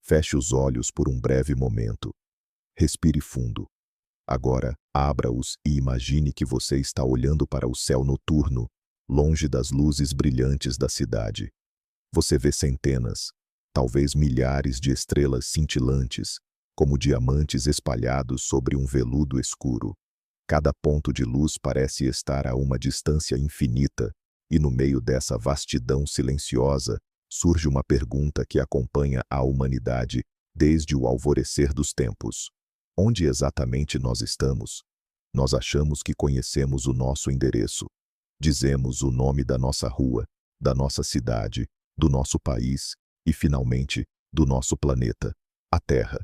Feche os olhos por um breve momento. Respire fundo. Agora, abra-os e imagine que você está olhando para o céu noturno, longe das luzes brilhantes da cidade. Você vê centenas, talvez milhares de estrelas cintilantes, como diamantes espalhados sobre um veludo escuro. Cada ponto de luz parece estar a uma distância infinita, e no meio dessa vastidão silenciosa, surge uma pergunta que acompanha a humanidade desde o alvorecer dos tempos. Onde exatamente nós estamos? Nós achamos que conhecemos o nosso endereço. Dizemos o nome da nossa rua, da nossa cidade, do nosso país e, finalmente, do nosso planeta, a Terra.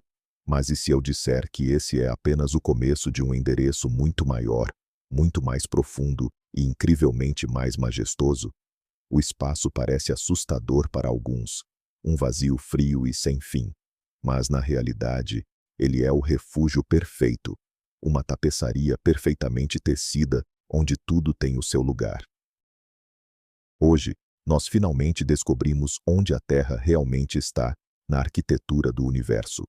Mas e se eu disser que esse é apenas o começo de um endereço muito maior, muito mais profundo e incrivelmente mais majestoso? O espaço parece assustador para alguns, um vazio frio e sem fim. Mas, na realidade, ele é o refúgio perfeito, uma tapeçaria perfeitamente tecida onde tudo tem o seu lugar. Hoje, nós finalmente descobrimos onde a Terra realmente está na arquitetura do universo.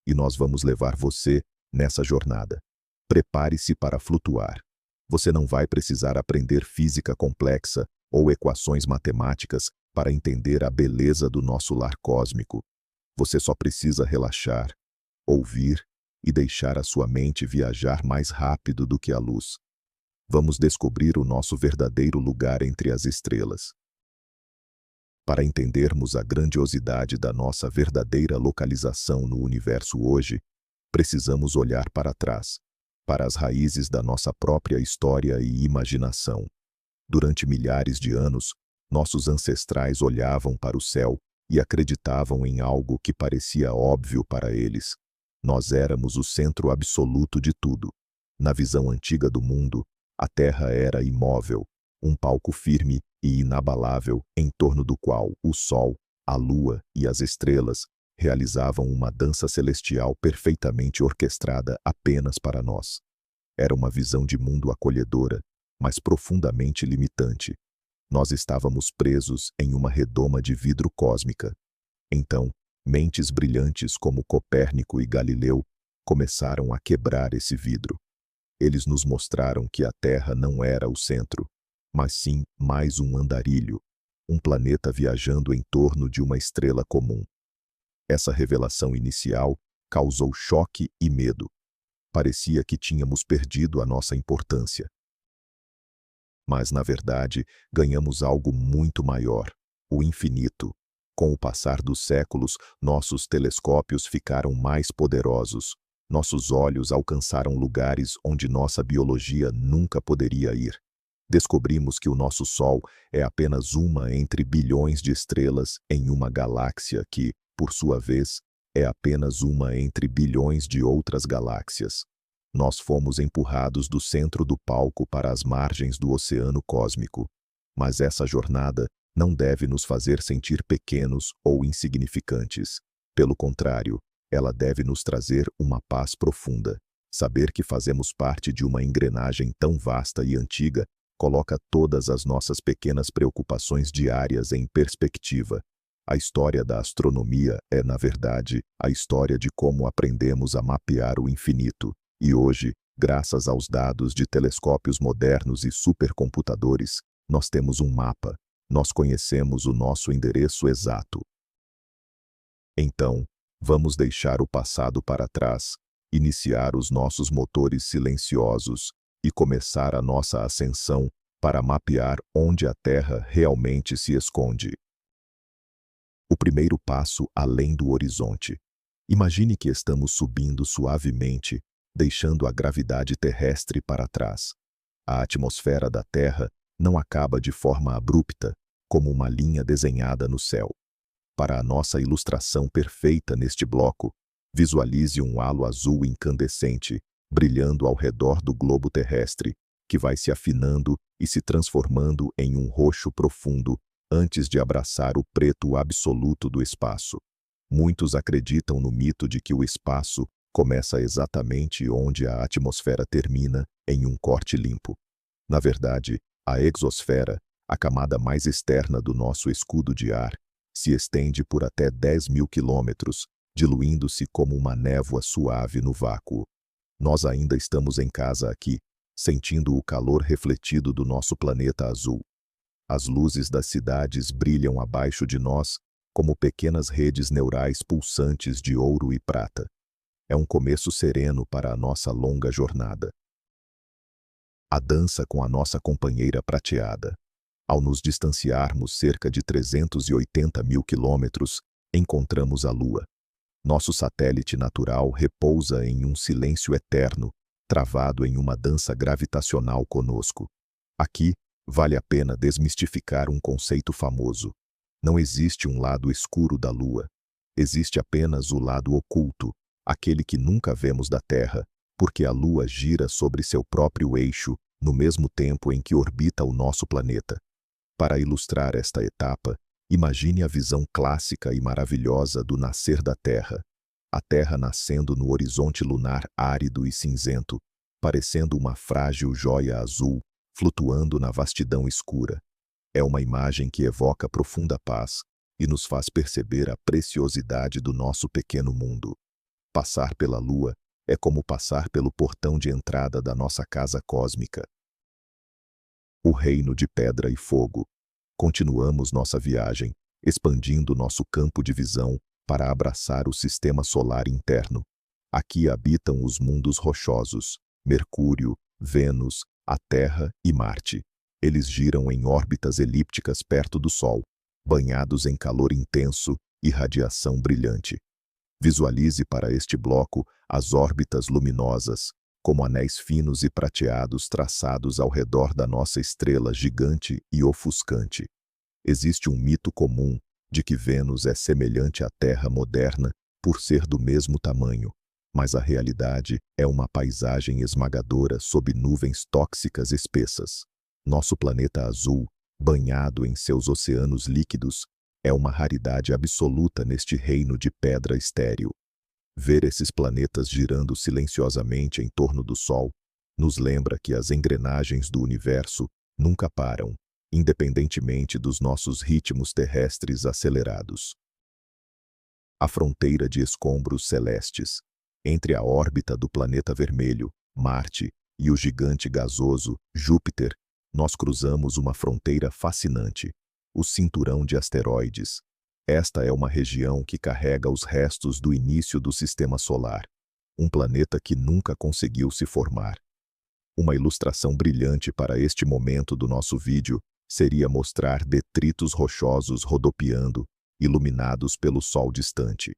E nós vamos levar você nessa jornada. Prepare-se para flutuar. Você não vai precisar aprender física complexa ou equações matemáticas para entender a beleza do nosso lar cósmico. Você só precisa relaxar, ouvir e deixar a sua mente viajar mais rápido do que a luz. Vamos descobrir o nosso verdadeiro lugar entre as estrelas. Para entendermos a grandiosidade da nossa verdadeira localização no universo hoje, precisamos olhar para trás, para as raízes da nossa própria história e imaginação. Durante milhares de anos, nossos ancestrais olhavam para o céu e acreditavam em algo que parecia óbvio para eles. Nós éramos o centro absoluto de tudo. Na visão antiga do mundo, a Terra era imóvel, um palco firme e inabalável em torno do qual o Sol, a Lua e as estrelas realizavam uma dança celestial perfeitamente orquestrada apenas para nós. Era uma visão de mundo acolhedora, mas profundamente limitante. Nós estávamos presos em uma redoma de vidro cósmica. Então, mentes brilhantes como Copérnico e Galileu começaram a quebrar esse vidro. Eles nos mostraram que a Terra não era o centro, mas sim mais um andarilho, um planeta viajando em torno de uma estrela comum. Essa revelação inicial causou choque e medo. Parecia que tínhamos perdido a nossa importância. Mas, na verdade, ganhamos algo muito maior, o infinito. Com o passar dos séculos, nossos telescópios ficaram mais poderosos. Nossos olhos alcançaram lugares onde nossa biologia nunca poderia ir. Descobrimos que o nosso Sol é apenas uma entre bilhões de estrelas em uma galáxia que, por sua vez, é apenas uma entre bilhões de outras galáxias. Nós fomos empurrados do centro do palco para as margens do oceano cósmico. Mas essa jornada não deve nos fazer sentir pequenos ou insignificantes. Pelo contrário, ela deve nos trazer uma paz profunda. Saber que fazemos parte de uma engrenagem tão vasta e antiga coloca todas as nossas pequenas preocupações diárias em perspectiva. A história da astronomia é, na verdade, a história de como aprendemos a mapear o infinito. E hoje, graças aos dados de telescópios modernos e supercomputadores, nós temos um mapa. Nós conhecemos o nosso endereço exato. Então, vamos deixar o passado para trás, iniciar os nossos motores silenciosos e começar a nossa ascensão para mapear onde a Terra realmente se esconde. O primeiro passo além do horizonte. Imagine que estamos subindo suavemente, deixando a gravidade terrestre para trás. A atmosfera da Terra não acaba de forma abrupta, como uma linha desenhada no céu. Para a nossa ilustração perfeita neste bloco, visualize um halo azul incandescente, brilhando ao redor do globo terrestre, que vai se afinando e se transformando em um roxo profundo antes de abraçar o preto absoluto do espaço. Muitos acreditam no mito de que o espaço começa exatamente onde a atmosfera termina, em um corte limpo. Na verdade, a exosfera, a camada mais externa do nosso escudo de ar, se estende por até 10.000 quilômetros, diluindo-se como uma névoa suave no vácuo. Nós ainda estamos em casa aqui, sentindo o calor refletido do nosso planeta azul. As luzes das cidades brilham abaixo de nós, como pequenas redes neurais pulsantes de ouro e prata. É um começo sereno para a nossa longa jornada. A dança com a nossa companheira prateada. Ao nos distanciarmos cerca de 380 mil quilômetros, encontramos a Lua. Nosso satélite natural repousa em um silêncio eterno, travado em uma dança gravitacional conosco. Aqui, vale a pena desmistificar um conceito famoso. Não existe um lado escuro da Lua. Existe apenas o lado oculto, aquele que nunca vemos da Terra, porque a Lua gira sobre seu próprio eixo, no mesmo tempo em que orbita o nosso planeta. Para ilustrar esta etapa, imagine a visão clássica e maravilhosa do nascer da Terra. A Terra nascendo no horizonte lunar árido e cinzento, parecendo uma frágil joia azul, flutuando na vastidão escura. É uma imagem que evoca profunda paz e nos faz perceber a preciosidade do nosso pequeno mundo. Passar pela Lua é como passar pelo portão de entrada da nossa casa cósmica. O reino de pedra e fogo. Continuamos nossa viagem, expandindo nosso campo de visão para abraçar o sistema solar interno. Aqui habitam os mundos rochosos, Mercúrio, Vênus, a Terra e Marte. Eles giram em órbitas elípticas perto do Sol, banhados em calor intenso e radiação brilhante. Visualize para este bloco as órbitas luminosas, como anéis finos e prateados traçados ao redor da nossa estrela gigante e ofuscante. Existe um mito comum de que Vênus é semelhante à Terra moderna por ser do mesmo tamanho, mas a realidade é uma paisagem esmagadora sob nuvens tóxicas espessas. Nosso planeta azul, banhado em seus oceanos líquidos, é uma raridade absoluta neste reino de pedra estéril. Ver esses planetas girando silenciosamente em torno do Sol nos lembra que as engrenagens do universo nunca param, independentemente dos nossos ritmos terrestres acelerados. A fronteira de escombros celestes, entre a órbita do planeta vermelho, Marte, e o gigante gasoso, Júpiter, nós cruzamos uma fronteira fascinante, o cinturão de asteroides. Esta é uma região que carrega os restos do início do Sistema Solar, um planeta que nunca conseguiu se formar. Uma ilustração brilhante para este momento do nosso vídeo seria mostrar detritos rochosos rodopiando, iluminados pelo Sol distante.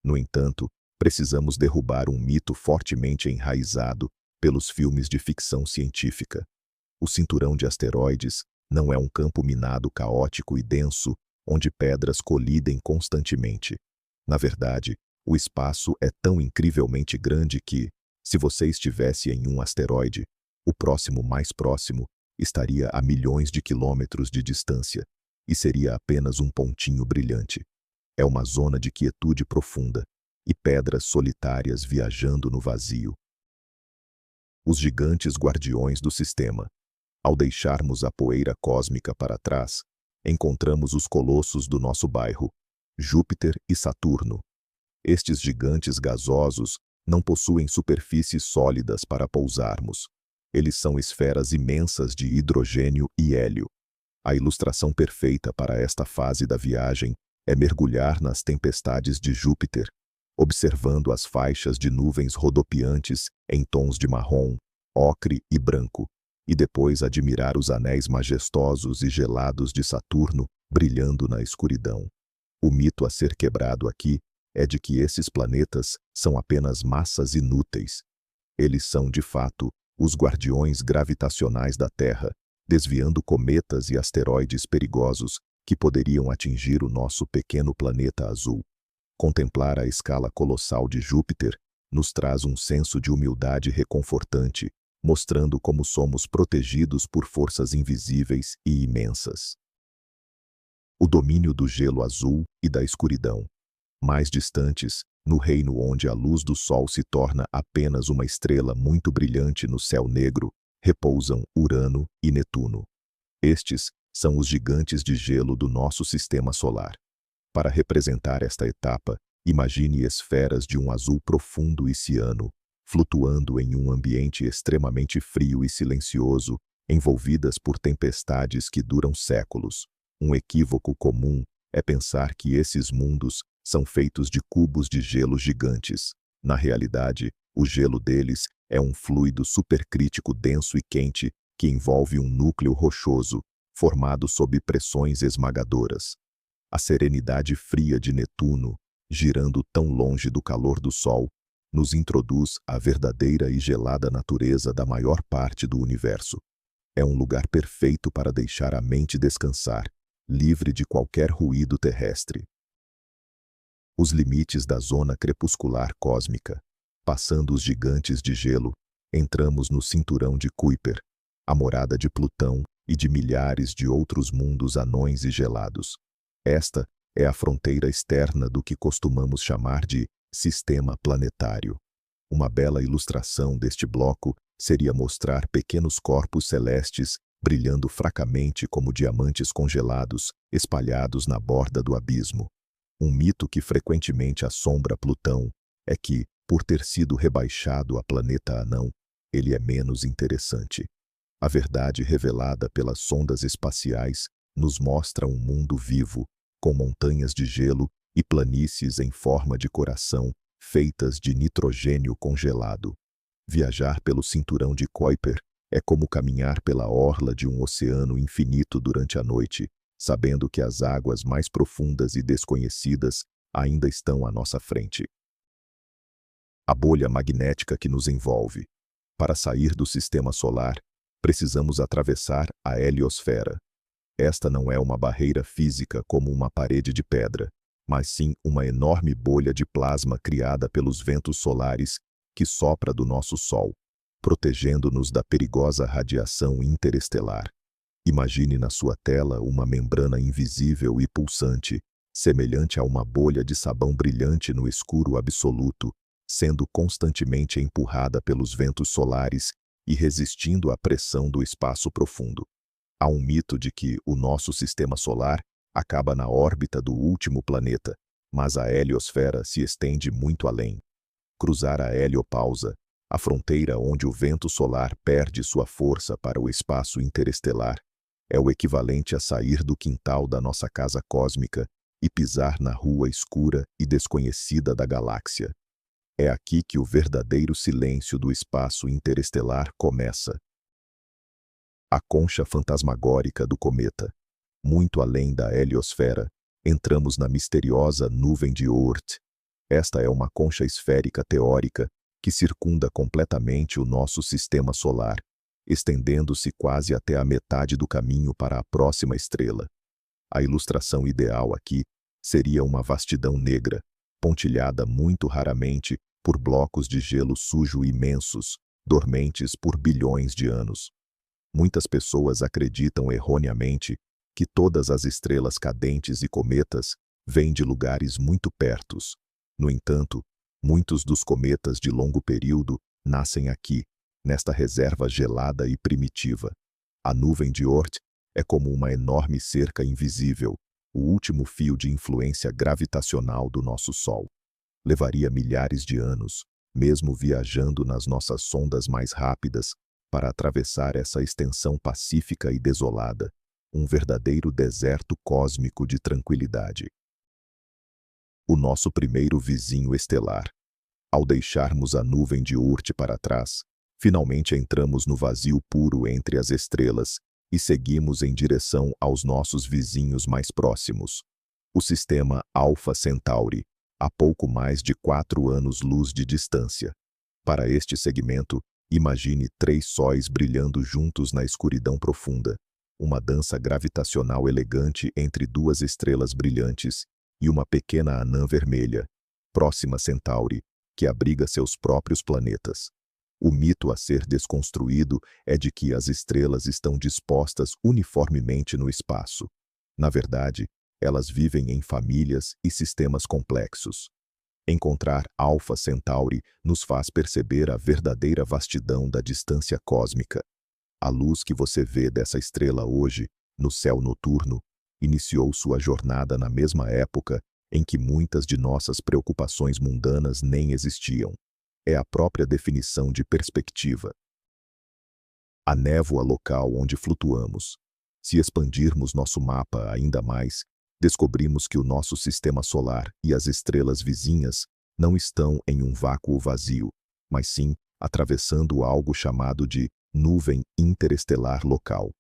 No entanto, precisamos derrubar um mito fortemente enraizado pelos filmes de ficção científica. O cinturão de asteroides não é um campo minado caótico e denso, onde pedras colidem constantemente. Na verdade, o espaço é tão incrivelmente grande que, se você estivesse em um asteroide, o próximo mais próximo estaria a milhões de quilômetros de distância, e seria apenas um pontinho brilhante. É uma zona de quietude profunda, e pedras solitárias viajando no vazio. Os gigantes guardiões do sistema. Ao deixarmos a poeira cósmica para trás, encontramos os colossos do nosso bairro, Júpiter e Saturno. Estes gigantes gasosos não possuem superfícies sólidas para pousarmos. Eles são esferas imensas de hidrogênio e hélio. A ilustração perfeita para esta fase da viagem é mergulhar nas tempestades de Júpiter, observando as faixas de nuvens rodopiantes em tons de marrom, ocre e branco, e depois admirar os anéis majestosos e gelados de Saturno brilhando na escuridão. O mito a ser quebrado aqui é de que esses planetas são apenas massas inúteis. Eles são, de fato, os guardiões gravitacionais da Terra, desviando cometas e asteroides perigosos que poderiam atingir o nosso pequeno planeta azul. Contemplar a escala colossal de Júpiter nos traz um senso de humildade reconfortante, mostrando como somos protegidos por forças invisíveis e imensas. O domínio do gelo azul e da escuridão. Mais distantes, no reino onde a luz do Sol se torna apenas uma estrela muito brilhante no céu negro, repousam Urano e Netuno. Estes são os gigantes de gelo do nosso sistema solar. Para representar esta etapa, Imagine esferas de um azul profundo e ciano, flutuando em um ambiente extremamente frio e silencioso, envolvidas por tempestades que duram séculos. Um equívoco comum é pensar que esses mundos são feitos de cubos de gelo gigantes. Na realidade, o gelo deles é um fluido supercrítico denso e quente que envolve um núcleo rochoso, formado sob pressões esmagadoras. A serenidade fria de Netuno, girando tão longe do calor do Sol, nos introduz à verdadeira e gelada natureza da maior parte do universo. É um lugar perfeito para deixar a mente descansar, livre de qualquer ruído terrestre. Os limites da zona crepuscular cósmica. Passando os gigantes de gelo, entramos no cinturão de Kuiper, a morada de Plutão e de milhares de outros mundos anões e gelados. Esta é a fronteira externa do que costumamos chamar de sistema planetário. Uma bela ilustração deste bloco seria mostrar pequenos corpos celestes brilhando fracamente como diamantes congelados, espalhados na borda do abismo. Um mito que frequentemente assombra Plutão é que, por ter sido rebaixado a planeta anão, ele é menos interessante. A verdade revelada pelas sondas espaciais nos mostra um mundo vivo, com montanhas de gelo e planícies em forma de coração, feitas de nitrogênio congelado. Viajar pelo cinturão de Kuiper é como caminhar pela orla de um oceano infinito durante a noite, sabendo que as águas mais profundas e desconhecidas ainda estão à nossa frente. A bolha magnética que nos envolve. Para sair do sistema solar, precisamos atravessar a heliosfera. Esta não é uma barreira física como uma parede de pedra, mas sim uma enorme bolha de plasma criada pelos ventos solares que sopra do nosso Sol, protegendo-nos da perigosa radiação interestelar. Imagine na sua tela uma membrana invisível e pulsante, semelhante a uma bolha de sabão brilhante no escuro absoluto, sendo constantemente empurrada pelos ventos solares e resistindo à pressão do espaço profundo. Há um mito de que o nosso sistema solar acaba na órbita do último planeta, mas a heliosfera se estende muito além. Cruzar a heliopausa, a fronteira onde o vento solar perde sua força para o espaço interestelar, é o equivalente a sair do quintal da nossa casa cósmica e pisar na rua escura e desconhecida da galáxia. É aqui que o verdadeiro silêncio do espaço interestelar começa. A concha fantasmagórica do cometa. Muito além da heliosfera, entramos na misteriosa nuvem de Oort. Esta é uma concha esférica teórica que circunda completamente o nosso sistema solar, estendendo-se quase até a metade do caminho para a próxima estrela. A ilustração ideal aqui seria uma vastidão negra, pontilhada muito raramente por blocos de gelo sujo imensos, dormentes por bilhões de anos. Muitas pessoas acreditam erroneamente que todas as estrelas cadentes e cometas vêm de lugares muito pertos. No entanto, muitos dos cometas de longo período nascem aqui, nesta reserva gelada e primitiva. A nuvem de Oort é como uma enorme cerca invisível, o último fio de influência gravitacional do nosso Sol. Levaria milhares de anos, mesmo viajando nas nossas sondas mais rápidas, para atravessar essa extensão pacífica e desolada, um verdadeiro deserto cósmico de tranquilidade. O nosso primeiro vizinho estelar. Ao deixarmos a nuvem de Oort para trás, finalmente entramos no vazio puro entre as estrelas e seguimos em direção aos nossos vizinhos mais próximos. O sistema Alpha Centauri, a pouco mais de 4 anos-luz de distância. Para este segmento, imagine 3 sóis brilhando juntos na escuridão profunda, uma dança gravitacional elegante entre 2 estrelas brilhantes e uma pequena anã vermelha, Próxima Centauri, que abriga seus próprios planetas. O mito a ser desconstruído é de que as estrelas estão dispostas uniformemente no espaço. Na verdade, elas vivem em famílias e sistemas complexos. Encontrar Alpha Centauri nos faz perceber a verdadeira vastidão da distância cósmica. A luz que você vê dessa estrela hoje, no céu noturno, iniciou sua jornada na mesma época em que muitas de nossas preocupações mundanas nem existiam. É a própria definição de perspectiva. A névoa local onde flutuamos. Se expandirmos nosso mapa ainda mais, descobrimos que o nosso sistema solar e as estrelas vizinhas não estão em um vácuo vazio, mas sim atravessando algo chamado de nuvem interestelar local.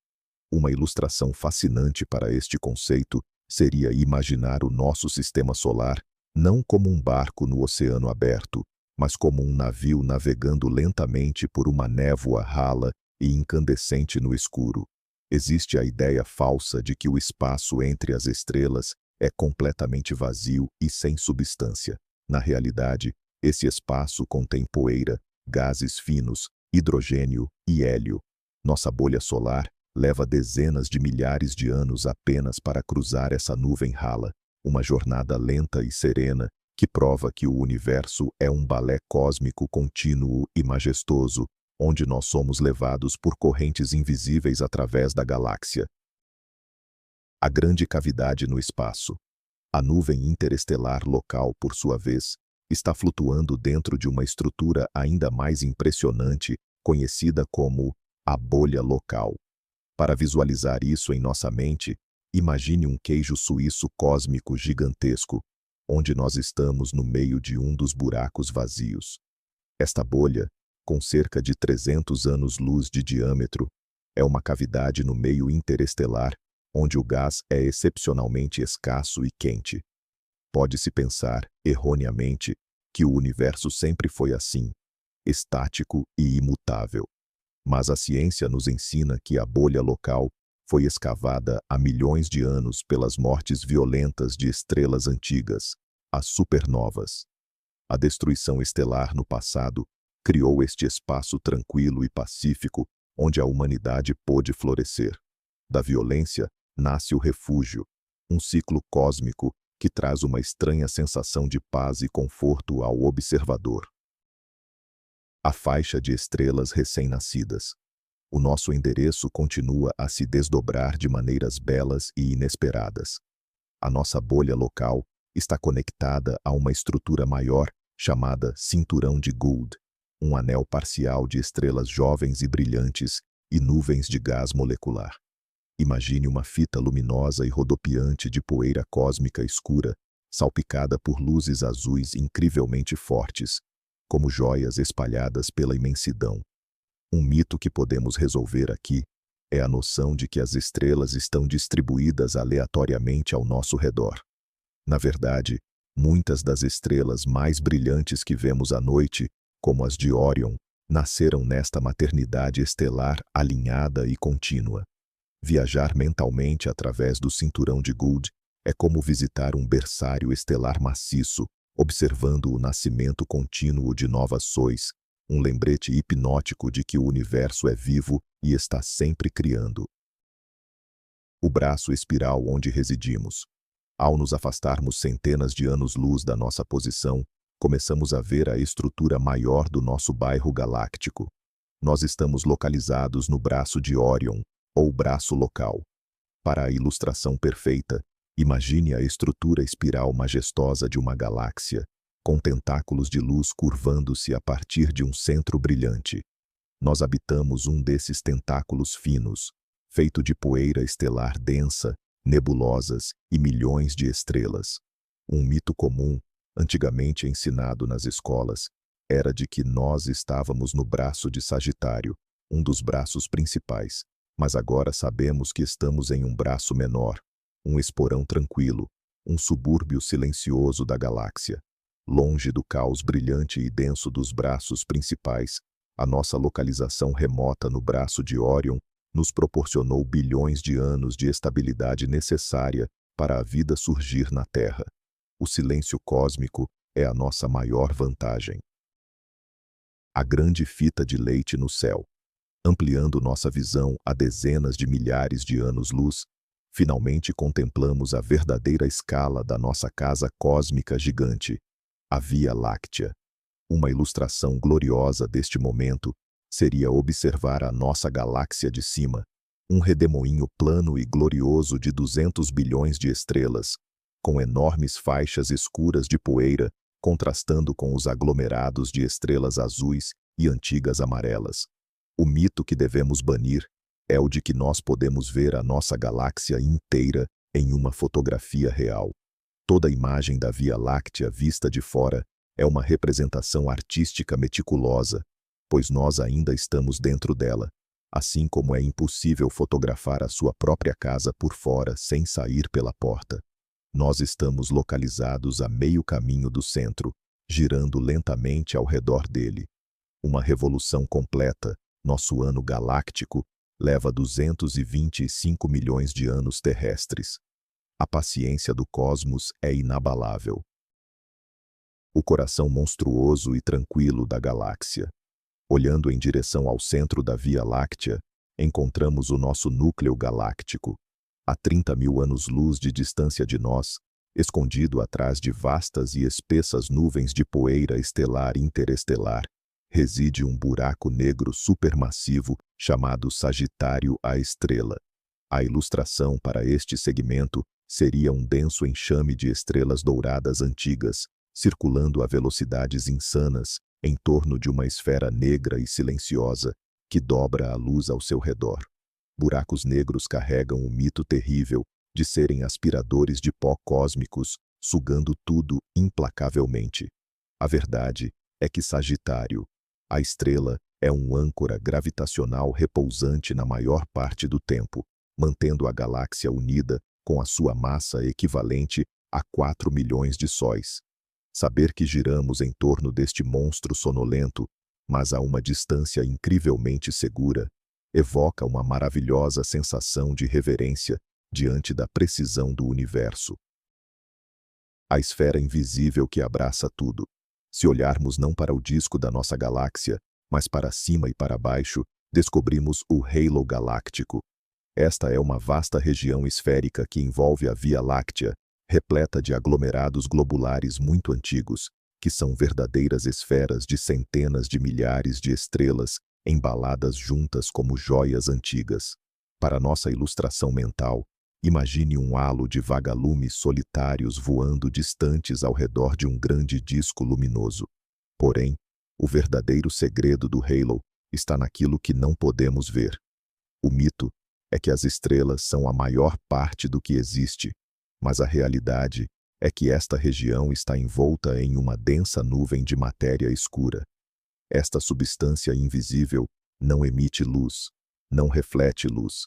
Uma ilustração fascinante para este conceito seria imaginar o nosso sistema solar não como um barco no oceano aberto, mas como um navio navegando lentamente por uma névoa rala e incandescente no escuro. Existe a ideia falsa de que o espaço entre as estrelas é completamente vazio e sem substância. Na realidade, esse espaço contém poeira, gases finos, hidrogênio e hélio. Nossa bolha solar leva dezenas de milhares de anos apenas para cruzar essa nuvem rala, uma jornada lenta e serena que prova que o universo é um balé cósmico contínuo e majestoso, onde nós somos levados por correntes invisíveis através da galáxia. A grande cavidade no espaço. A nuvem interestelar local, por sua vez, está flutuando dentro de uma estrutura ainda mais impressionante, conhecida como a bolha local. Para visualizar isso em nossa mente, imagine um queijo suíço cósmico gigantesco, onde nós estamos no meio de um dos buracos vazios. Esta bolha, com cerca de 300 anos-luz de diâmetro, é uma cavidade no meio interestelar, onde o gás é excepcionalmente escasso e quente. Pode-se pensar, erroneamente, que o universo sempre foi assim, estático e imutável. Mas a ciência nos ensina que a bolha local foi escavada há milhões de anos pelas mortes violentas de estrelas antigas, as supernovas. A destruição estelar no passado criou este espaço tranquilo e pacífico onde a humanidade pôde florescer. Da violência nasce o refúgio, um ciclo cósmico que traz uma estranha sensação de paz e conforto ao observador. A faixa de estrelas recém-nascidas. O nosso endereço continua a se desdobrar de maneiras belas e inesperadas. A nossa bolha local está conectada a uma estrutura maior chamada Cinturão de Gould, um anel parcial de estrelas jovens e brilhantes e nuvens de gás molecular. Imagine uma fita luminosa e rodopiante de poeira cósmica escura, salpicada por luzes azuis incrivelmente fortes, como joias espalhadas pela imensidão. Um mito que podemos resolver aqui é a noção de que as estrelas estão distribuídas aleatoriamente ao nosso redor. Na verdade, muitas das estrelas mais brilhantes que vemos à noite, como as de Órion, nasceram nesta maternidade estelar alinhada e contínua. Viajar mentalmente através do cinturão de Gould é como visitar um berçário estelar maciço, observando o nascimento contínuo de novas sóis, um lembrete hipnótico de que o universo é vivo e está sempre criando. O braço espiral onde residimos. Ao nos afastarmos centenas de anos-luz da nossa posição, começamos a ver a estrutura maior do nosso bairro galáctico. Nós estamos localizados no braço de Órion, ou braço local. Para a ilustração perfeita, imagine a estrutura espiral majestosa de uma galáxia, com tentáculos de luz curvando-se a partir de um centro brilhante. Nós habitamos um desses tentáculos finos, feito de poeira estelar densa, nebulosas e milhões de estrelas. Um mito comum, antigamente ensinado nas escolas, era de que nós estávamos no braço de Sagitário, um dos braços principais, mas agora sabemos que estamos em um braço menor, um esporão tranquilo, um subúrbio silencioso da galáxia. Longe do caos brilhante e denso dos braços principais, a nossa localização remota no braço de Órion nos proporcionou bilhões de anos de estabilidade necessária para a vida surgir na Terra. O silêncio cósmico é a nossa maior vantagem. A grande fita de leite no céu. Ampliando nossa visão a dezenas de milhares de anos-luz, finalmente contemplamos a verdadeira escala da nossa casa cósmica gigante, a Via Láctea. Uma ilustração gloriosa deste momento seria observar a nossa galáxia de cima, um redemoinho plano e glorioso de 200 bilhões de estrelas, com enormes faixas escuras de poeira, contrastando com os aglomerados de estrelas azuis e antigas amarelas. O mito que devemos banir é o de que nós podemos ver a nossa galáxia inteira em uma fotografia real. Toda imagem da Via Láctea vista de fora é uma representação artística meticulosa, pois nós ainda estamos dentro dela, assim como é impossível fotografar a sua própria casa por fora sem sair pela porta. Nós estamos localizados a meio caminho do centro, girando lentamente ao redor dele. Uma revolução completa, nosso ano galáctico, leva 225 milhões de anos terrestres. A paciência do cosmos é inabalável. O coração monstruoso e tranquilo da galáxia. Olhando em direção ao centro da Via Láctea, encontramos o nosso núcleo galáctico. A 30 mil anos-luz de distância de nós, escondido atrás de vastas e espessas nuvens de poeira estelar interestelar, reside um buraco negro supermassivo chamado Sagitário A Estrela. A ilustração para este segmento seria um denso enxame de estrelas douradas antigas, circulando a velocidades insanas em torno de uma esfera negra e silenciosa que dobra a luz ao seu redor. Buracos negros carregam o mito terrível de serem aspiradores de pó cósmicos, sugando tudo implacavelmente. A verdade é que Sagitário, a estrela, é um âncora gravitacional repousante na maior parte do tempo, mantendo a galáxia unida com a sua massa equivalente a 4 milhões de sóis. Saber que giramos em torno deste monstro sonolento, mas a uma distância incrivelmente segura, evoca uma maravilhosa sensação de reverência diante da precisão do universo. A esfera invisível que abraça tudo. Se olharmos não para o disco da nossa galáxia, mas para cima e para baixo, descobrimos o halo galáctico. Esta é uma vasta região esférica que envolve a Via Láctea, repleta de aglomerados globulares muito antigos, que são verdadeiras esferas de centenas de milhares de estrelas embaladas juntas como joias antigas. Para nossa ilustração mental, imagine um halo de vagalumes solitários voando distantes ao redor de um grande disco luminoso. Porém, o verdadeiro segredo do halo está naquilo que não podemos ver. O mito é que as estrelas são a maior parte do que existe, mas a realidade é que esta região está envolta em uma densa nuvem de matéria escura. Esta substância invisível não emite luz, não reflete luz,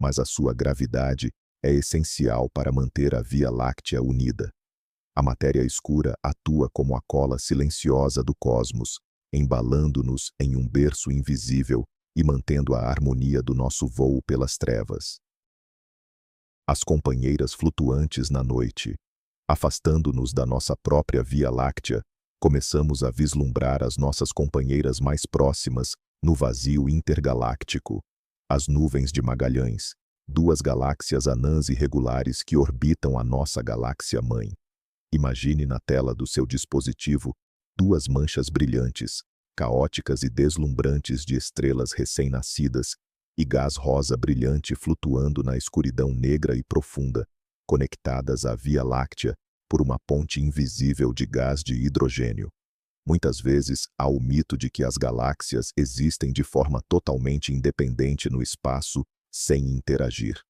mas a sua gravidade é essencial para manter a Via Láctea unida. A matéria escura atua como a cola silenciosa do cosmos, embalando-nos em um berço invisível e mantendo a harmonia do nosso voo pelas trevas. As companheiras flutuantes na noite. Afastando-nos da nossa própria Via Láctea, começamos a vislumbrar as nossas companheiras mais próximas no vazio intergaláctico. As nuvens de Magalhães, duas galáxias anãs irregulares que orbitam a nossa galáxia-mãe. Imagine na tela do seu dispositivo duas manchas brilhantes, caóticas e deslumbrantes de estrelas recém-nascidas e gás rosa brilhante flutuando na escuridão negra e profunda, conectadas à Via Láctea por uma ponte invisível de gás de hidrogênio. Muitas vezes há o mito de que as galáxias existem de forma totalmente independente no espaço, sem interagir.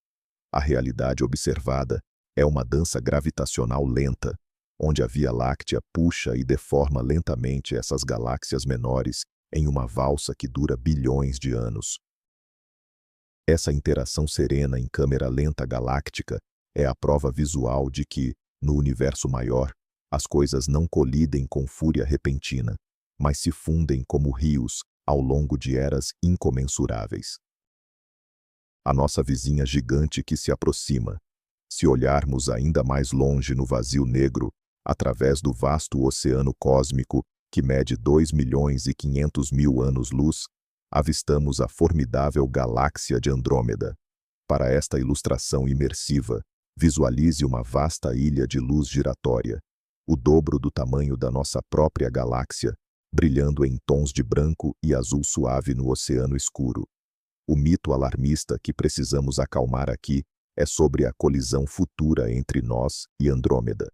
A realidade observada é uma dança gravitacional lenta, onde a Via Láctea puxa e deforma lentamente essas galáxias menores em uma valsa que dura bilhões de anos. Essa interação serena em câmera lenta galáctica é a prova visual de que, no universo maior, as coisas não colidem com fúria repentina, mas se fundem como rios ao longo de eras incomensuráveis. A nossa vizinha gigante que se aproxima. Se olharmos ainda mais longe no vazio negro, através do vasto oceano cósmico que mede 2.500.000 anos-luz, avistamos a formidável galáxia de Andrômeda. Para esta ilustração imersiva, visualize uma vasta ilha de luz giratória, o dobro do tamanho da nossa própria galáxia, brilhando em tons de branco e azul suave no oceano escuro. O mito alarmista que precisamos acalmar aqui é sobre a colisão futura entre nós e Andrômeda.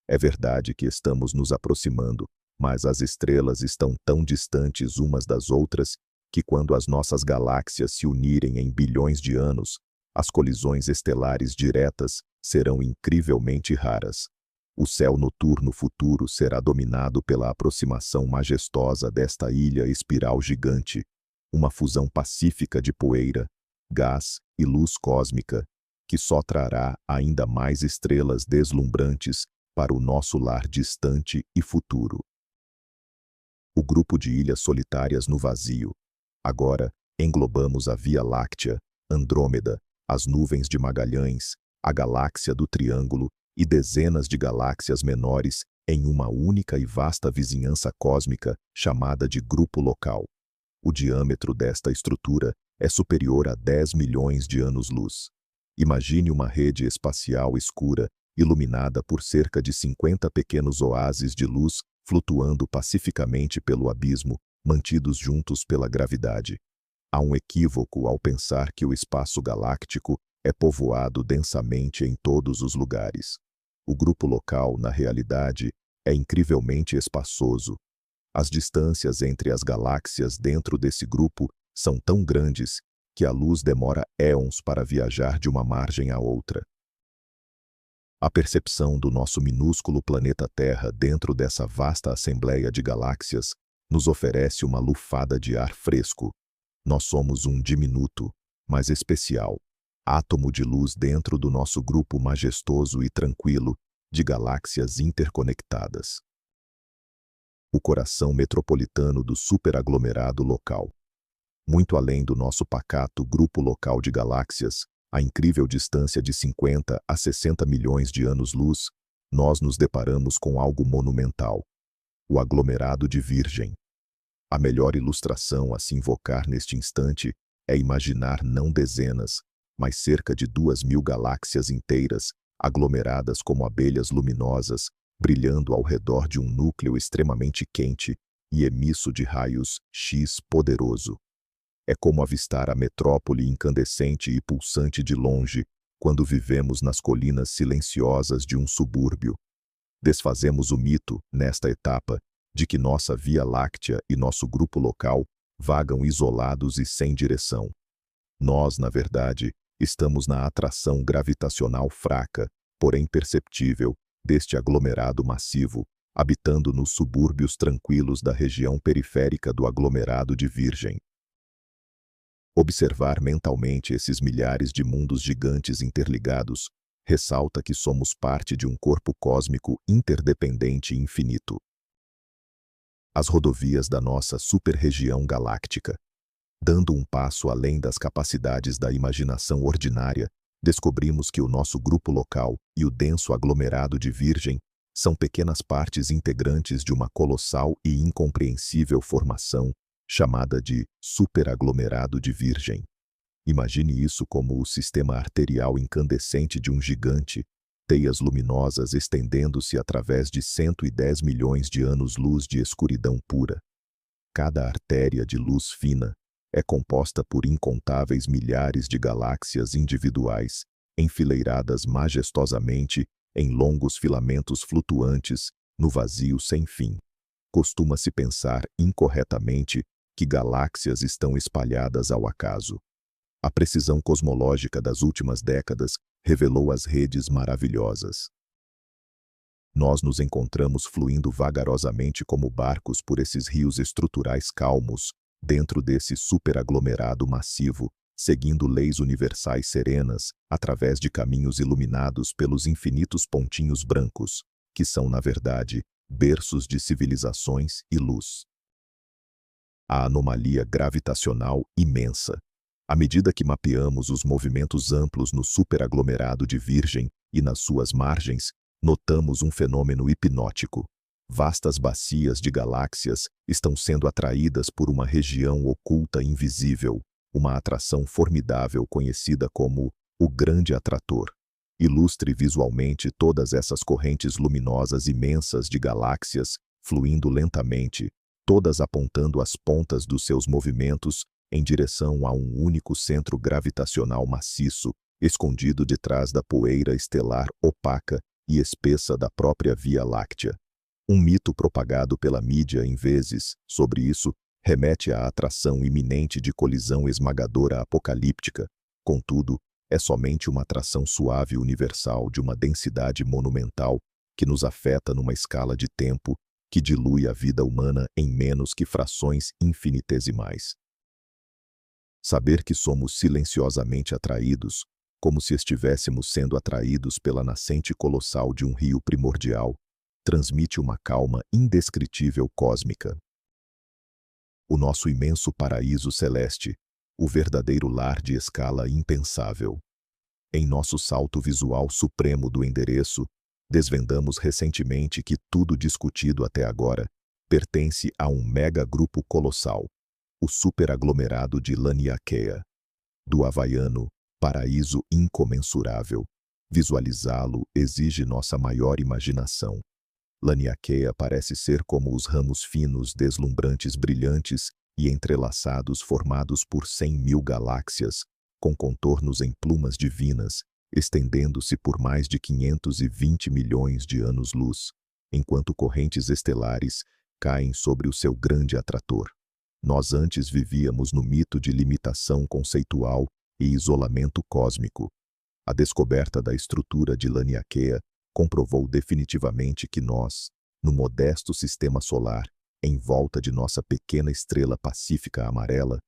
É verdade que estamos nos aproximando, mas as estrelas estão tão distantes umas das outras que quando as nossas galáxias se unirem em bilhões de anos, as colisões estelares diretas serão incrivelmente raras. O céu noturno futuro será dominado pela aproximação majestosa desta ilha espiral gigante, uma fusão pacífica de poeira, gás e luz cósmica, que só trará ainda mais estrelas deslumbrantes para o nosso lar distante e futuro. O grupo de ilhas solitárias no vazio. Agora, englobamos a Via Láctea, Andrômeda, as nuvens de Magalhães, a galáxia do Triângulo e dezenas de galáxias menores em uma única e vasta vizinhança cósmica chamada de grupo local. O diâmetro desta estrutura é superior a 10 milhões de anos-luz. Imagine uma rede espacial escura, iluminada por cerca de 50 pequenos oásis de luz flutuando pacificamente pelo abismo, mantidos juntos pela gravidade. Há um equívoco ao pensar que o espaço galáctico é povoado densamente em todos os lugares. O grupo local, na realidade, é incrivelmente espaçoso. As distâncias entre as galáxias dentro desse grupo são tão grandes que a luz demora éons para viajar de uma margem à outra. A percepção do nosso minúsculo planeta Terra dentro dessa vasta assembleia de galáxias nos oferece uma lufada de ar fresco. Nós somos um diminuto, mas especial, átomo de luz dentro do nosso grupo majestoso e tranquilo de galáxias interconectadas. O coração metropolitano do superaglomerado local. Muito além do nosso pacato grupo local de galáxias, a incrível distância de 50 a 60 milhões de anos-luz, nós nos deparamos com algo monumental: o aglomerado de Virgem. A melhor ilustração a se invocar neste instante é imaginar não dezenas, mas cerca de 2.000 galáxias inteiras, aglomeradas como abelhas luminosas, brilhando ao redor de um núcleo extremamente quente e emisso de raios X poderoso. É como avistar a metrópole incandescente e pulsante de longe, quando vivemos nas colinas silenciosas de um subúrbio. Desfazemos o mito, nesta etapa, de que nossa Via Láctea e nosso grupo local vagam isolados e sem direção. Nós, na verdade, estamos na atração gravitacional fraca, porém perceptível, deste aglomerado massivo, habitando nos subúrbios tranquilos da região periférica do aglomerado de Virgem. Observar mentalmente esses milhares de mundos gigantes interligados ressalta que somos parte de um corpo cósmico interdependente e infinito. As rodovias da nossa superregião galáctica. Dando um passo além das capacidades da imaginação ordinária, descobrimos que o nosso grupo local e o denso aglomerado de Virgem são pequenas partes integrantes de uma colossal e incompreensível formação chamada de superaglomerado de Virgem. Imagine isso como o sistema arterial incandescente de um gigante, teias luminosas estendendo-se através de 110 milhões de anos-luz de escuridão pura. Cada artéria de luz fina é composta por incontáveis milhares de galáxias individuais, enfileiradas majestosamente em longos filamentos flutuantes no vazio sem fim. Costuma-se pensar incorretamente que galáxias estão espalhadas ao acaso. A precisão cosmológica das últimas décadas revelou as redes maravilhosas. Nós nos encontramos fluindo vagarosamente como barcos por esses rios estruturais calmos, dentro desse superaglomerado massivo, seguindo leis universais serenas, através de caminhos iluminados pelos infinitos pontinhos brancos, que são, na verdade, berços de civilizações e luz. A anomalia gravitacional imensa. À medida que mapeamos os movimentos amplos no superaglomerado de Virgem e nas suas margens, notamos um fenômeno hipnótico. Vastas bacias de galáxias estão sendo atraídas por uma região oculta invisível, uma atração formidável conhecida como o Grande Atrator. Ilustre visualmente todas essas correntes luminosas imensas de galáxias, fluindo lentamente, todas apontando as pontas dos seus movimentos em direção a um único centro gravitacional maciço, escondido detrás da poeira estelar opaca e espessa da própria Via Láctea. Um mito propagado pela mídia em vezes, sobre isso, remete à atração iminente de colisão esmagadora apocalíptica, contudo, é somente uma atração suave universal de uma densidade monumental que nos afeta numa escala de tempo que dilui a vida humana em menos que frações infinitesimais. Saber que somos silenciosamente atraídos, como se estivéssemos sendo atraídos pela nascente colossal de um rio primordial, transmite uma calma indescritível cósmica. O nosso imenso paraíso celeste, o verdadeiro lar de escala impensável. Em nosso salto visual supremo do endereço, desvendamos recentemente que tudo discutido até agora pertence a um mega-grupo colossal, o superaglomerado de Laniakea. Do havaiano, paraíso incomensurável. Visualizá-lo exige nossa maior imaginação. Laniakea parece ser como os ramos finos, deslumbrantes, brilhantes e entrelaçados formados por 100.000 galáxias, com contornos em plumas divinas, estendendo-se por mais de 520 milhões de anos-luz, enquanto correntes estelares caem sobre o seu grande atrator. Nós antes vivíamos no mito de limitação conceitual e isolamento cósmico. A descoberta da estrutura de Laniakea comprovou definitivamente que nós, no modesto sistema solar, em volta de nossa pequena estrela pacífica amarela,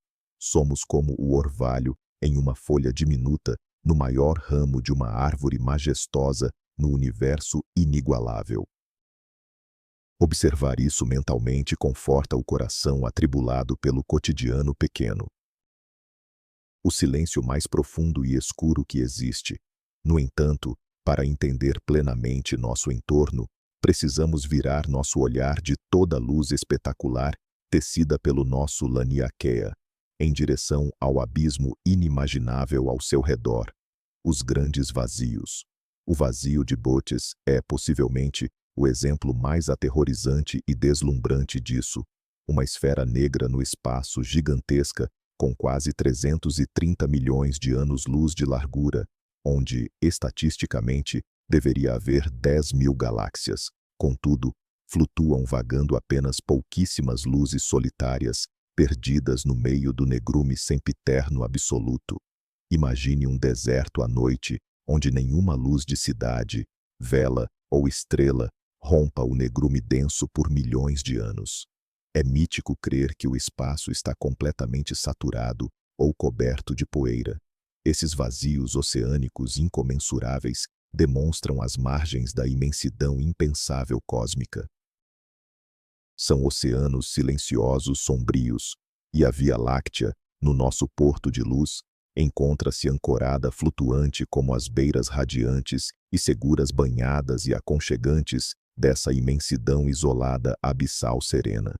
somos como o orvalho em uma folha diminuta no maior ramo de uma árvore majestosa no universo inigualável. Observar isso mentalmente conforta o coração atribulado pelo cotidiano pequeno. O silêncio mais profundo e escuro que existe. No entanto, para entender plenamente nosso entorno, precisamos virar nosso olhar de toda a luz espetacular tecida pelo nosso Laniakea, em direção ao abismo inimaginável ao seu redor, os grandes vazios. O vazio de Bootes é, possivelmente, o exemplo mais aterrorizante e deslumbrante disso, uma esfera negra no espaço gigantesca com quase 330 milhões de anos-luz de largura, onde, estatisticamente, deveria haver 10.000 galáxias. Contudo, flutuam vagando apenas pouquíssimas luzes solitárias, perdidas no meio do negrume sempiterno absoluto. Imagine um deserto à noite, onde nenhuma luz de cidade, vela ou estrela rompa o negrume denso por milhões de anos. É mítico crer que o espaço está completamente saturado ou coberto de poeira. Esses vazios oceânicos incomensuráveis demonstram as margens da imensidão impensável cósmica. São oceanos silenciosos sombrios, e a Via Láctea, no nosso porto de luz, encontra-se ancorada flutuante como as beiras radiantes e seguras banhadas e aconchegantes dessa imensidão isolada abissal serena.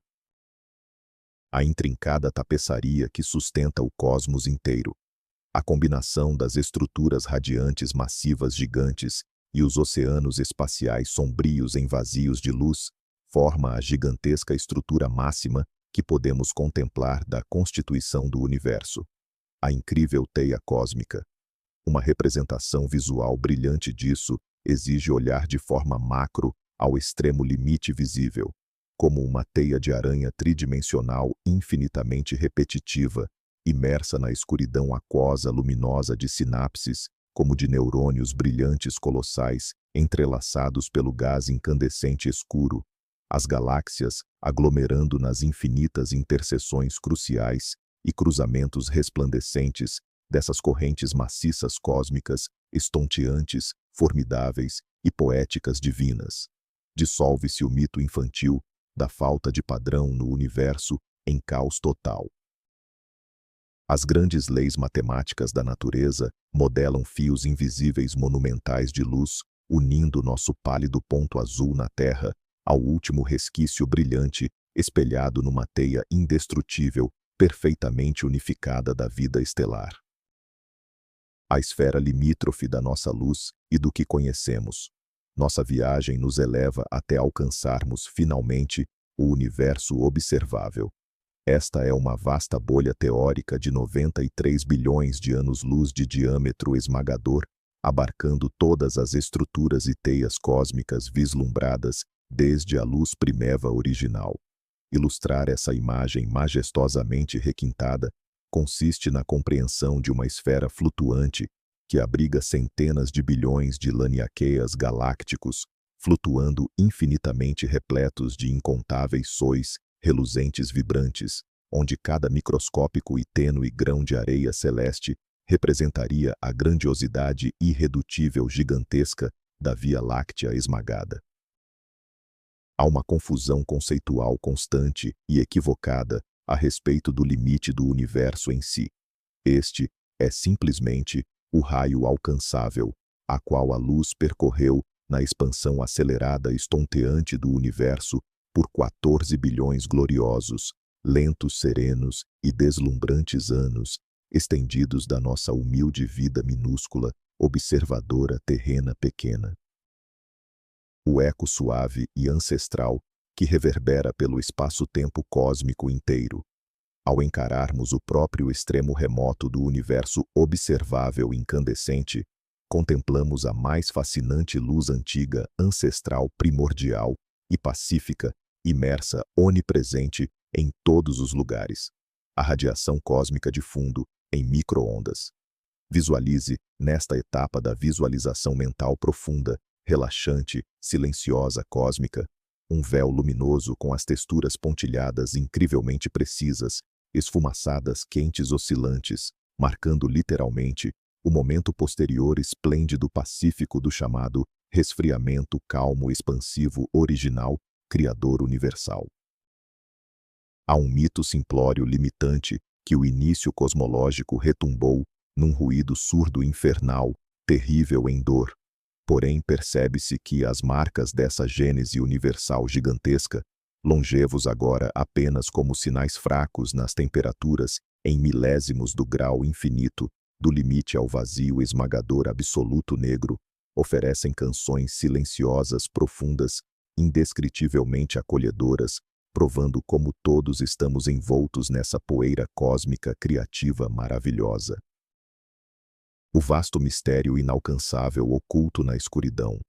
A intrincada tapeçaria que sustenta o cosmos inteiro, a combinação das estruturas radiantes massivas gigantes e os oceanos espaciais sombrios em vazios de luz, forma a gigantesca estrutura máxima que podemos contemplar da constituição do universo. A incrível teia cósmica. Uma representação visual brilhante disso exige olhar de forma macro ao extremo limite visível, como uma teia de aranha tridimensional infinitamente repetitiva, imersa na escuridão aquosa luminosa de sinapses, como de neurônios brilhantes colossais, entrelaçados pelo gás incandescente escuro, as galáxias aglomerando nas infinitas interseções cruciais e cruzamentos resplandecentes dessas correntes maciças cósmicas, estonteantes, formidáveis e poéticas divinas. Dissolve-se o mito infantil da falta de padrão no universo em caos total. As grandes leis matemáticas da natureza modelam fios invisíveis monumentais de luz, unindo nosso pálido ponto azul na Terra ao último resquício brilhante, espelhado numa teia indestrutível, perfeitamente unificada da vida estelar. A esfera limítrofe da nossa luz e do que conhecemos. Nossa viagem nos eleva até alcançarmos, finalmente, o universo observável. Esta é uma vasta bolha teórica de 93 bilhões de anos-luz de diâmetro esmagador, abarcando todas as estruturas e teias cósmicas vislumbradas desde a luz primeva original. Ilustrar essa imagem majestosamente requintada consiste na compreensão de uma esfera flutuante que abriga centenas de bilhões de laniaqueias galácticos, flutuando infinitamente repletos de incontáveis sóis reluzentes vibrantes, onde cada microscópico e tênue grão de areia celeste representaria a grandiosidade irredutível gigantesca da Via Láctea esmagada. Há uma confusão conceitual constante e equivocada a respeito do limite do universo em si. Este é simplesmente o raio alcançável, a qual a luz percorreu na expansão acelerada e estonteante do universo por 14 bilhões gloriosos, lentos, serenos e deslumbrantes anos, estendidos da nossa humilde vida minúscula, observadora terrena pequena. O eco suave e ancestral que reverbera pelo espaço-tempo cósmico inteiro. Ao encararmos o próprio extremo remoto do universo observável incandescente, contemplamos a mais fascinante luz antiga, ancestral, primordial e pacífica, imersa, onipresente em todos os lugares. A radiação cósmica de fundo em micro-ondas. Visualize, nesta etapa da visualização mental profunda, relaxante, silenciosa, cósmica, um véu luminoso com as texturas pontilhadas incrivelmente precisas, esfumaçadas, quentes, oscilantes, marcando literalmente o momento posterior esplêndido pacífico do chamado resfriamento calmo expansivo original, criador universal. Há um mito simplório limitante que o início cosmológico retumbou num ruído surdo infernal, terrível em dor. Porém, percebe-se que as marcas dessa gênese universal gigantesca, longevos agora apenas como sinais fracos nas temperaturas em milésimos do grau infinito, do limite ao vazio esmagador absoluto negro, oferecem canções silenciosas profundas, indescritivelmente acolhedoras, provando como todos estamos envoltos nessa poeira cósmica criativa maravilhosa. O vasto mistério inalcançável oculto na escuridão.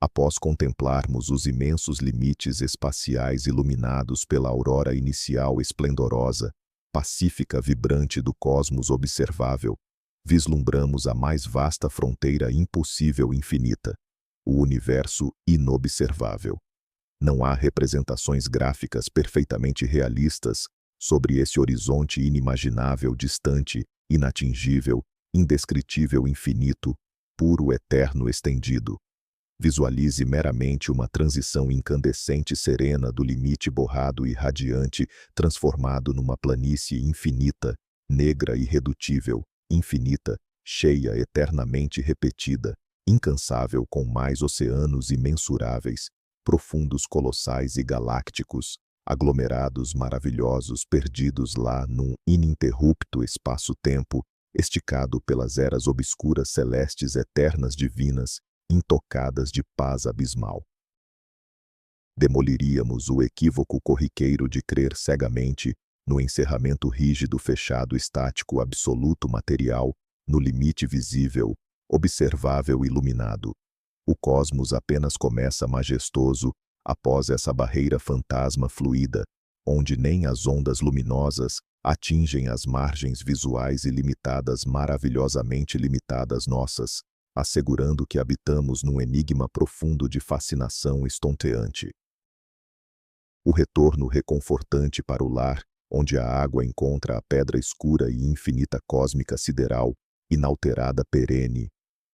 Após contemplarmos os imensos limites espaciais iluminados pela aurora inicial esplendorosa, pacífica vibrante do cosmos observável, vislumbramos a mais vasta fronteira impossível infinita, o universo inobservável. Não há representações gráficas perfeitamente realistas sobre esse horizonte inimaginável, distante, inatingível, indescritível, infinito, puro, eterno, estendido. Visualize meramente uma transição incandescente serena do limite borrado e radiante, transformado numa planície infinita, negra, irredutível, infinita, cheia, eternamente repetida, incansável, com mais oceanos imensuráveis, profundos, colossais e galácticos, aglomerados maravilhosos perdidos lá num ininterrupto espaço-tempo, esticado pelas eras obscuras celestes eternas divinas, intocadas de paz abismal. Demoliríamos o equívoco corriqueiro de crer cegamente no encerramento rígido, fechado, estático, absoluto, material, no limite visível, observável, iluminado. O cosmos apenas começa majestoso após essa barreira fantasma fluida, onde nem as ondas luminosas atingem as margens visuais ilimitadas, maravilhosamente limitadas nossas, assegurando que habitamos num enigma profundo de fascinação estonteante. O retorno reconfortante para o lar, onde a água encontra a pedra escura e infinita cósmica sideral, inalterada, perene.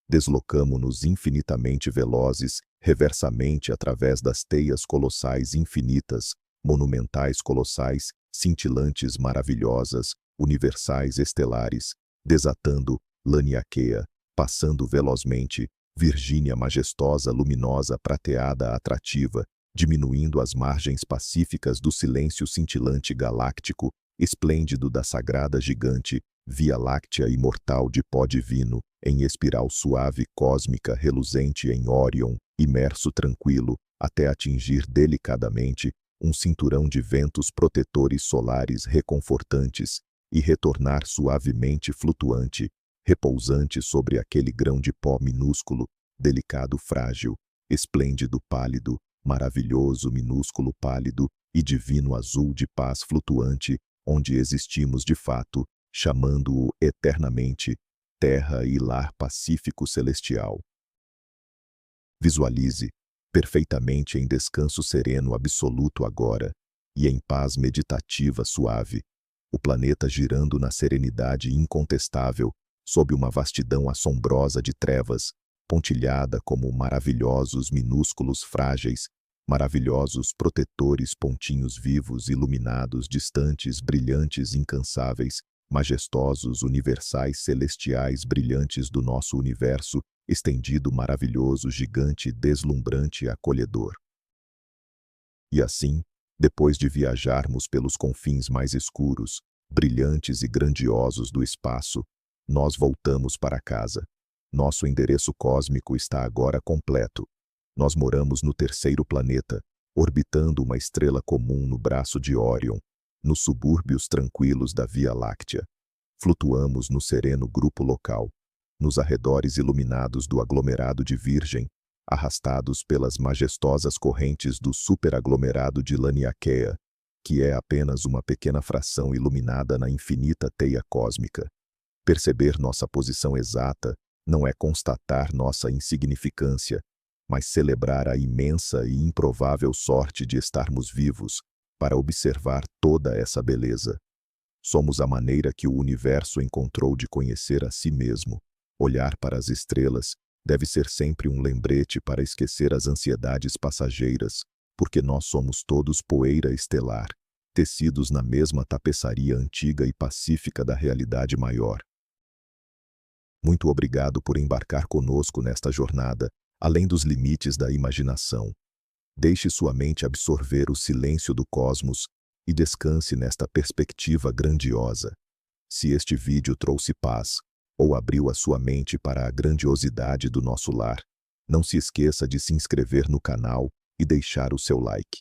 Deslocamo-nos infinitamente velozes, reversamente através das teias colossais infinitas, monumentais colossais, cintilantes maravilhosas, universais estelares, desatando, Laniakea, passando velozmente, Virgínia majestosa, luminosa, prateada, atrativa, diminuindo as margens pacíficas do silêncio cintilante galáctico, esplêndido da sagrada gigante, Via Láctea imortal de pó divino, em espiral suave cósmica reluzente em Órion, imerso tranquilo, até atingir delicadamente, um cinturão de ventos protetores solares reconfortantes e retornar suavemente flutuante, repousante sobre aquele grão de pó minúsculo, delicado frágil, esplêndido pálido, maravilhoso minúsculo pálido e divino azul de paz flutuante, onde existimos de fato, chamando-o eternamente terra e lar pacífico celestial. Visualize, perfeitamente em descanso sereno absoluto agora, e em paz meditativa suave, o planeta girando na serenidade incontestável, sob uma vastidão assombrosa de trevas, pontilhada como maravilhosos minúsculos frágeis, maravilhosos protetores pontinhos vivos iluminados distantes brilhantes incansáveis, majestosos universais celestiais brilhantes do nosso universo, estendido maravilhoso gigante deslumbrante acolhedor. E assim, depois de viajarmos pelos confins mais escuros, brilhantes e grandiosos do espaço, nós voltamos para casa. Nosso endereço cósmico está agora completo. Nós moramos no terceiro planeta, orbitando uma estrela comum no braço de Órion, nos subúrbios tranquilos da Via Láctea. Flutuamos no sereno grupo local, nos arredores iluminados do aglomerado de Virgem, arrastados pelas majestosas correntes do superaglomerado de Laniakea, que é apenas uma pequena fração iluminada na infinita teia cósmica. Perceber nossa posição exata não é constatar nossa insignificância, mas celebrar a imensa e improvável sorte de estarmos vivos para observar toda essa beleza. Somos a maneira que o universo encontrou de conhecer a si mesmo. Olhar para as estrelas deve ser sempre um lembrete para esquecer as ansiedades passageiras, porque nós somos todos poeira estelar, tecidos na mesma tapeçaria antiga e pacífica da realidade maior. Muito obrigado por embarcar conosco nesta jornada, além dos limites da imaginação. Deixe sua mente absorver o silêncio do cosmos e descanse nesta perspectiva grandiosa. Se este vídeo trouxe paz, ou abriu a sua mente para a grandiosidade do nosso lar, não se esqueça de se inscrever no canal e deixar o seu like.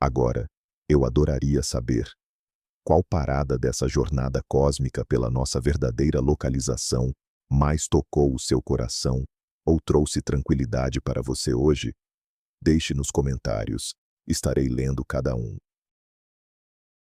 Agora, eu adoraria saber qual parada dessa jornada cósmica pela nossa verdadeira localização mais tocou o seu coração ou trouxe tranquilidade para você hoje? Deixe nos comentários, estarei lendo cada um.